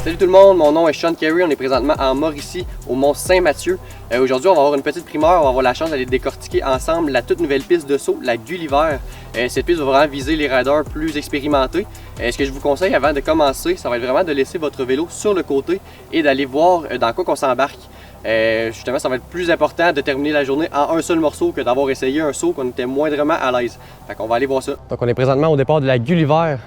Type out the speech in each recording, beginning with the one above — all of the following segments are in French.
Salut tout le monde, mon nom est Sean Carey, on est présentement en Mauricie, au Mont Saint-Mathieu. Aujourd'hui, on va avoir une petite primeur, on va avoir la chance d'aller décortiquer ensemble la toute nouvelle piste de saut, la Gulliver. Cette piste va vraiment viser les riders plus expérimentés. Ce que je vous conseille avant de commencer, ça va être vraiment de laisser votre vélo sur le côté et d'aller voir dans quoi qu'on s'embarque. Justement, ça va être plus important de terminer la journée en un seul morceau que d'avoir essayé un saut qu'on était moindrement à l'aise. Fait qu'on va aller voir ça. Donc on est présentement au départ de la Gulliver.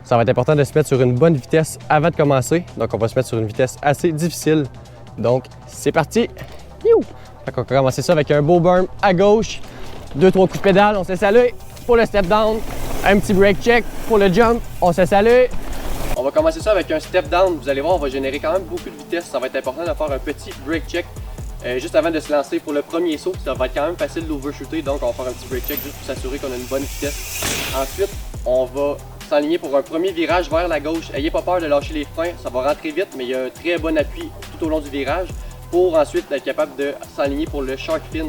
Ça va être important de se mettre sur une bonne vitesse avant de commencer. Donc on va se mettre sur une vitesse assez difficile. Donc c'est parti! Youh! Fait qu'on va commencer ça avec un beau berm à gauche. 2-3 coups de pédale, on se laisse aller pour le step down. Un petit brake check pour le jump, on se laisse aller. On va commencer ça avec un step down. Vous allez voir, on va générer quand même beaucoup de vitesse. Ça va être important de faire un petit brake check juste avant de se lancer pour le premier saut. Ça va être quand même facile d'overshooter. Donc on va faire un petit brake check juste pour s'assurer qu'on a une bonne vitesse. Ensuite, on va s'enligner pour un premier virage vers la gauche. Ayez pas peur de lâcher les freins, ça va rentrer vite, mais il y a un très bon appui tout au long du virage pour ensuite être capable de s'enligner pour le shark fin.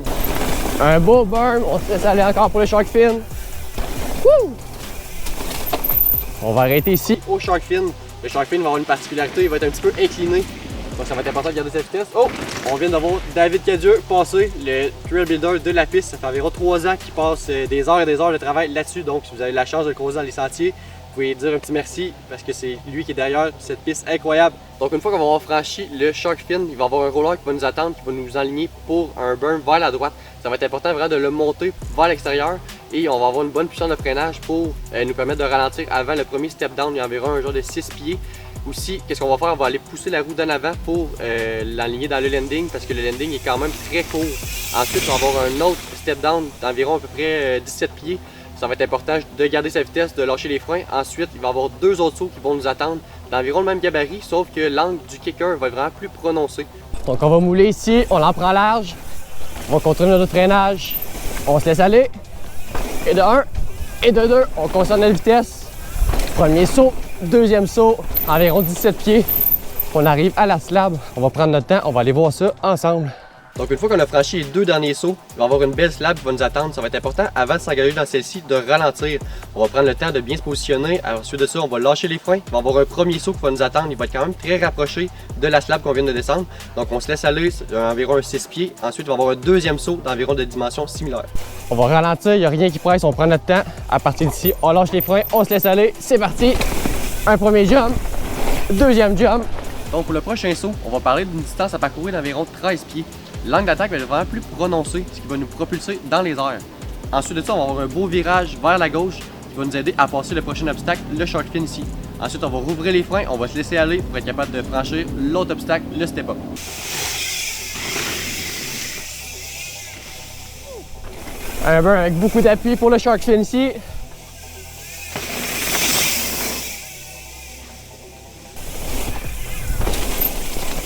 Un beau berm, on se laisse aller encore pour le shark fin. Woo! On va arrêter ici au shark fin. Le shark fin va avoir une particularité, il va être un petit peu incliné. Donc ça va être important de garder cette vitesse. Oh! On vient d'avoir David Cadieux passer, le trail builder de la piste. Ça fait environ 3 ans qu'il passe des heures et des heures de travail là-dessus. Donc si vous avez la chance de le croiser dans les sentiers, vous pouvez dire un petit merci parce que c'est lui qui est derrière cette piste incroyable. Donc une fois qu'on va avoir franchi le shark fin, il va y avoir un roller qui va nous attendre, qui va nous enligner pour un berm vers la droite. Ça va être important vraiment de le monter vers l'extérieur et on va avoir une bonne puissance de freinage pour nous permettre de ralentir avant le premier step down. Il y a environ un genre de 6 pieds. Aussi, qu'est-ce qu'on va faire? On va aller pousser la roue d'en avant pour l'enligner dans le landing parce que le landing est quand même très court. Ensuite, on va avoir un autre step down d'environ à peu près 17 pieds. Ça va être important de garder sa vitesse, de lâcher les freins. Ensuite, il va y avoir 2 autres sauts qui vont nous attendre d'environ le même gabarit, sauf que l'angle du kicker va être vraiment plus prononcé. Donc on va mouler ici, on en prend large. On va continuer notre freinage. On se laisse aller. Et de 1 et de 2, on consomme notre vitesse. Premier saut, deuxième saut, environ 17 pieds. On arrive à la slab. On va prendre notre temps, on va aller voir ça ensemble. Donc une fois qu'on a franchi les 2 derniers sauts, il va y avoir une belle slab qui va nous attendre. Ça va être important avant de s'engager dans celle-ci de ralentir. On va prendre le temps de bien se positionner. Ensuite de ça, on va lâcher les freins. Il va y avoir un premier saut qui va nous attendre. Il va être quand même très rapproché de la slab qu'on vient de descendre. Donc on se laisse aller environ un 6 pieds. Ensuite, il va y avoir un deuxième saut d'environ de dimensions similaires. On va ralentir, il n'y a rien qui presse, on prend notre temps. À partir d'ici, on lâche les freins, on se laisse aller. C'est parti! Un premier jump, deuxième jump. Donc pour le prochain saut, on va parler d'une distance à parcourir d'environ 13 pieds. L'angle d'attaque va être vraiment plus prononcé, ce qui va nous propulser dans les airs. Ensuite de ça, on va avoir un beau virage vers la gauche qui va nous aider à passer le prochain obstacle, le shark fin ici. Ensuite, on va rouvrir les freins, on va se laisser aller pour être capable de franchir l'autre obstacle, le step-up. Un berm avec beaucoup d'appui pour le shark fin ici.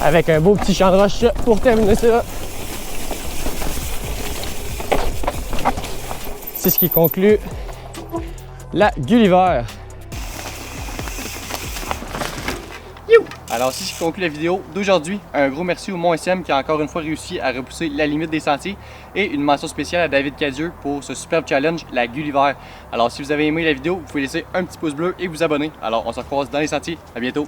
Avec un beau petit champ de roche pour terminer ça. C'est ce qui conclut la Gulliver. Alors c'est ce qui conclut la vidéo d'aujourd'hui. Un gros merci au Mont SM qui a encore une fois réussi à repousser la limite des sentiers. Et une mention spéciale à David Cadieux pour ce superbe challenge, la Gulliver. Alors si vous avez aimé la vidéo, vous pouvez laisser un petit pouce bleu et vous abonner. Alors on se croise dans les sentiers. À bientôt.